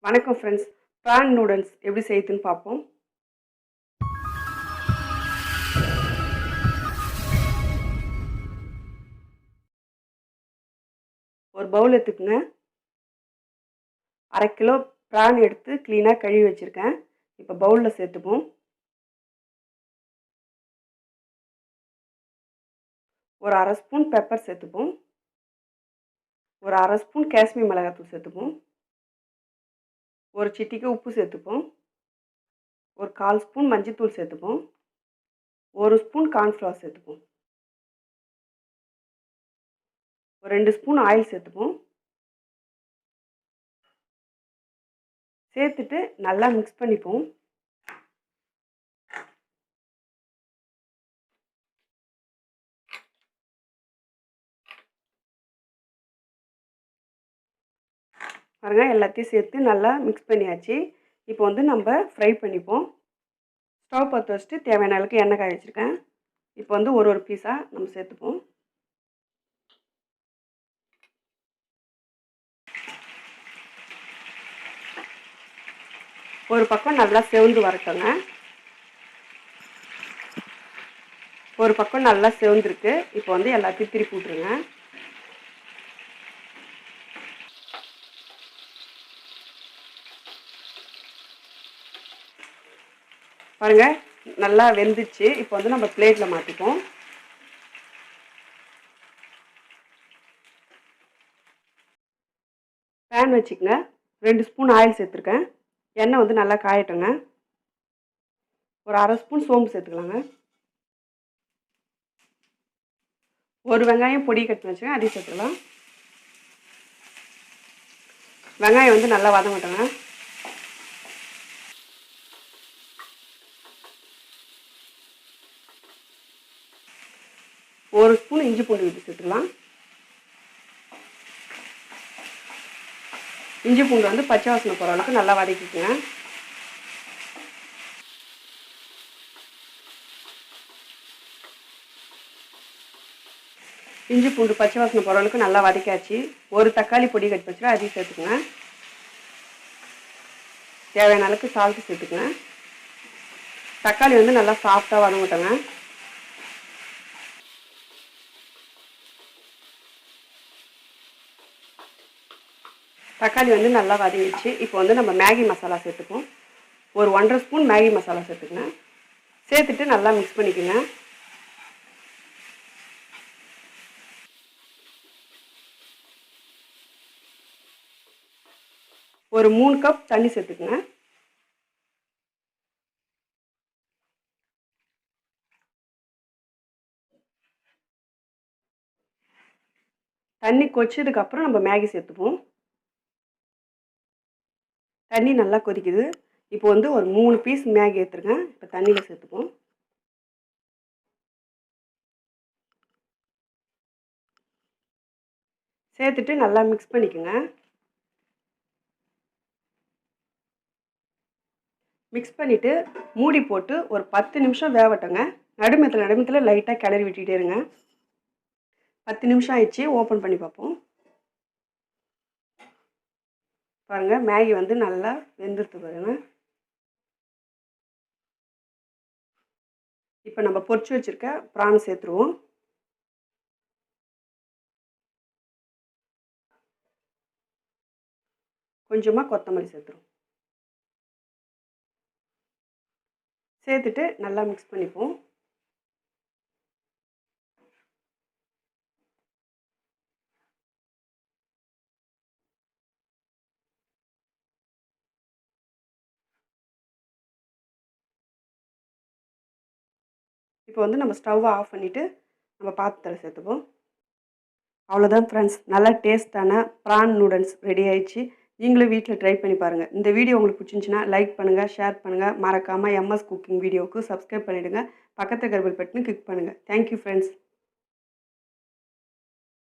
வணக்கம் friends. Prawn noodles எப்படி செய்யுதுன்னு பார்ப்போம். ஒரு பவுல் எடுத்துக்கங்க. 1/2 கிலோ ப்ரான் எடுத்து க்ளீனாக கழுவி வச்சுருக்கேன். இப்போ பவுலில் சேர்த்துப்போம். ஒரு 1/2 ஸ்பூன் பெப்பர் சேர்த்துப்போம். ஒரு 1/2 ஸ்பூன் காஷ்மீர் மிளகாத்தூள் சேர்த்துப்போம். ஒரு சிட்டிகை உப்பு சேர்த்துப்போம். ஒரு 1/4 ஸ்பூன் மஞ்சள்தூள் சேர்த்துப்போம். ஒரு ஸ்பூன் கார்ன்ஃப்ளவர் சேர்த்துப்போம். ஒரு 2 ஸ்பூன் ஆயில் சேர்த்துப்போம். சேர்த்துட்டு நல்லா மிக்ஸ் பண்ணிப்போம். பாருங்க, எல்லாத்தையும் சேர்த்து நல்லா மிக்ஸ் பண்ணியாச்சு. இப்போ நம்ம ஃப்ரை பண்ணிப்போம். ஸ்டவ் பற்ற வச்சுட்டு தேவையான அளவுக்கு எண்ணெய் காய வச்சுருக்கேன். இப்போ ஒரு பீஸாக நம்ம சேர்த்துப்போம். ஒரு பக்கம் நல்லா செவந்து வரட்டுங்க. ஒரு பக்கம் நல்லா செவந்துருக்கு. இப்போ எல்லாத்தையும் திருப்பி விட்ருங்க. பாருங்க, நல்லா வெந்துச்சு. இப்போ நம்ம பிளேட்டில் மாற்றிப்போம். பேன் வச்சுக்கங்க. 2 ஸ்பூன் ஆயில் சேர்த்துருக்கேன். எண்ணெய் நல்லா காயட்டுங்க. ஒரு 1/2 ஸ்பூன் சோம்பு சேர்த்துக்கலாங்க. ஒரு வெங்காயம் பொடி கட்டி வச்சுக்கேன், அதையும் சேர்த்துக்கலாம். வெங்காயம் நல்லா வதங்கட்டுங்க. ஒரு ஸ்பூன் இஞ்சி பூண்டு விட்டு சேர்த்துக்கலாம். இஞ்சி பூண்டு பச்சை வாசனை போகிற அளவுக்கு நல்லா வதக்கிக்குங்க. இஞ்சி பூண்டு பச்சை வாசனை போகிற அளவுக்கு நல்லா வதக்காச்சு. ஒரு தக்காளி பொடி கட்டி வச்சுட்டு அதையும் சேர்த்துக்குங்க. தேவையான அளவுக்கு சால்ட்டு சேர்த்துக்குங்க. தக்காளி நல்லா சாஃப்டாக வதங்கட்டுங்க. தக்காளி நல்லா வதங்கிடுச்சு. இப்போ நம்ம மேகி மசாலா சேர்த்துப்போம். ஒரு 1/2 ஸ்பூன் மேகி மசாலா சேர்த்துக்குங்க. சேர்த்துட்டு நல்லா மிக்ஸ் பண்ணிக்கோங்க. ஒரு 3 கப் தண்ணி சேர்த்துக்குங்க. தண்ணி கொதிச்சதுக்கப்புறம் நம்ம மேகி சேர்த்துப்போம். தண்ணி நல்லா கொதிக்குது. இப்போ ஒரு 3 பீஸ் மேகி எடுத்துருங்க. இப்போ தண்ணியில் சேர்த்துப்போம். சேர்த்துட்டு நல்லா மிக்ஸ் பண்ணிக்கோங்க. மிக்ஸ் பண்ணிவிட்டு மூடி போட்டு ஒரு 10 நிமிஷம் வேகட்டுங்க. நடுமத்தில் லைட்டாக கிளறி விட்டுட்டே இருங்க. 10 நிமிஷம் ஆயிடுச்சு. ஓப்பன் பண்ணி பார்ப்போம். பாருங்கள், மேகி நல்லா வெந்துடுத்து பாருங்க. இப்போ நம்ம பொரிச்சு வச்சுருக்க ப்ரான் சேர்த்துருவோம். கொஞ்சமாக கொத்தமல்லி சேர்த்துருவோம். சேர்த்துட்டு நல்லா மிக்ஸ் பண்ணிப்போம். இப்போ நம்ம ஸ்டவ்வை ஆஃப் பண்ணிவிட்டு நம்ம பாத்திரத்தில் சேர்த்துப்போம். அவ்வளோதான் ஃப்ரெண்ட்ஸ், நல்லா டேஸ்ட்டான ப்ரான் நூடுல்ஸ் ரெடி ஆயிடுச்சு. நீங்களும் வீட்டில் ட்ரை பண்ணி பாருங்கள். இந்த வீடியோ உங்களுக்கு பிடிச்சிருந்துச்சின்னா லைக் பண்ணுங்கள், ஷேர் பண்ணுங்கள். மறக்காமல் எம்எஸ் குக்கிங் வீடியோவுக்கு சப்ஸ்கிரைப் பண்ணிவிடுங்க. பக்கத்தில் பெல் பட்டனை கிளிக் பண்ணுங்கள். Thank you friends.